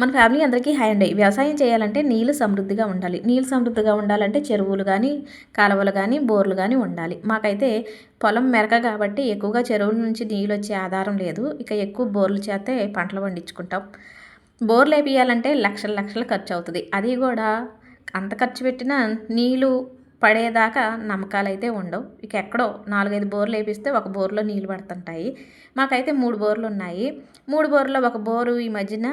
మన ఫ్యామిలీ అందరికీ హాయ్ అండి. వ్యవసాయం చేయాలంటే నీళ్ళు సమృద్ధిగా ఉండాలి. నీళ్ళు సమృద్ధిగా ఉండాలంటే చెరువులు గానీ, కాలువలు గానీ, బోర్లు గానీ ఉండాలి. మాకైతే పొలం మెరక కాబట్టి ఎక్కువగా చెరువుల నుంచి నీళ్ళొచ్చే ఆధారం లేదు. ఇక ఎక్కువ బోర్లు చేతే పంటలు పండించుకుంటాం. బోర్లేపియాలంటే లక్షలు లక్షలు ఖర్చవుతది. అది గూడా అంత ఖర్చు పెట్టినా నీళ్ళు పడేదాకా నమ్మకాలైతే ఉండవు. ఇక ఎక్కడో 4, 5 బోర్లేపిస్తే ఒక బోర్‌లో నీళ్ళు పడుతుంటాయి. మాకైతే 3 బోర్లున్నాయి. 3 బోర్‌లో ఒక బోరు ఈ మధ్యన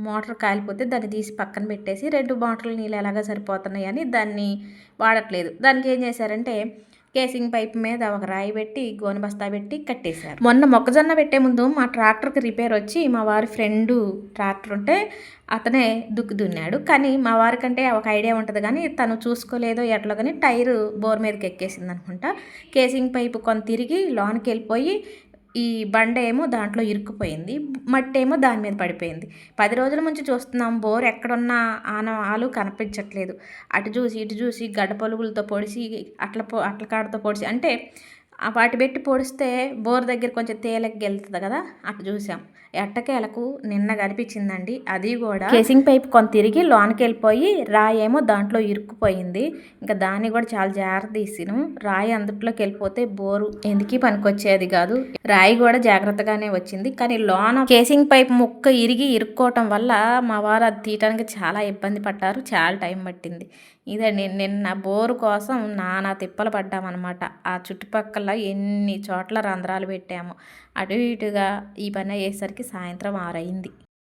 మోటార్ కాలిపోతే దాన్ని తీసి పక్కన పెట్టేసి 2 మోటార్ల నీళ్ళు ఎలాగా సరిపోతున్నాయని దాన్ని వాడట్లేదు. దానికేం చేశారంటే కేసింగ్ పైప్ మీద ఒక రాయి పెట్టి గోనె బస్తా పెట్టి కట్టేశారు. మొన్న మొక్కజొన్న పెట్టే ముందు మా ట్రాక్టర్‌కి రిపేర్ వచ్చి మా వారి ఫ్రెండు ట్రాక్టర్ ఉంటే అతనే దుక్కి దున్నాడు. కానీ మా వారికంటే ఒక ఐడియా ఉంటది గానీ తను చూసుకోలేదో ఎట్లో గాని టైరు బోర్ మీదకి ఎక్కేసిందనుకుంటా. కేసింగ్ పైపు కొంత తిరిగి లోనకెళ్ళిపోయి ఈ బండేమో దాంట్లో ఇరుక్కుపోయింది. మట్టేమో దాని మీద పడిపోయింది. 10 రోజుల నుంచి చూస్తున్నాం బోర్ ఎక్కడున్నా ఆనవాలు కనిపించట్లేదు. అటు చూసి, ఇటు చూసి గడ్డ పలుగులతో పొడిసి, అట్ల కాడతో పొడిసి అంటే వాటి పెట్టి పొడిస్తే బోర్ దగ్గర కొంచెం తేలిగ్గా వెళ్తది కదా! అటు చూసాం. ఎట్టకేలకు నిన్న కనిపించిందండి. అది కూడా కేసింగ్ పైప్ కొంత తిరిగి లోనకెళ్ళిపోయి రాయేమో దాంట్లో ఇరుక్కుపోయింది. ఇంకా దాన్ని కూడా చాలా జాగ్రత్త తీసినాం. రాయి అందుట్లోకి వెళ్ళిపోతే బోరు ఎందుకీ పనికొచ్చేది కాదు. రాయి కూడా జాగ్రత్తగానే వచ్చింది. కానీ లోన కేసింగ్ పైప్ ముక్క ఇరుక్కోవటం వల్ల మా వారు అది తీయటానికి చాలా ఇబ్బంది పడ్డారు. చాలా టైం పట్టింది. ఇదండి నిన్న బోరు కోసం నానా తిప్పలు పడ్డామన్నమాట. ఆ చుట్టుపక్కల ఎన్ని చోట్ల రంధ్రాలు పెట్టాము. అటు ఇటుగా ఈ పని అయ్యేసరికి సాయంత్రం 6 అయింది.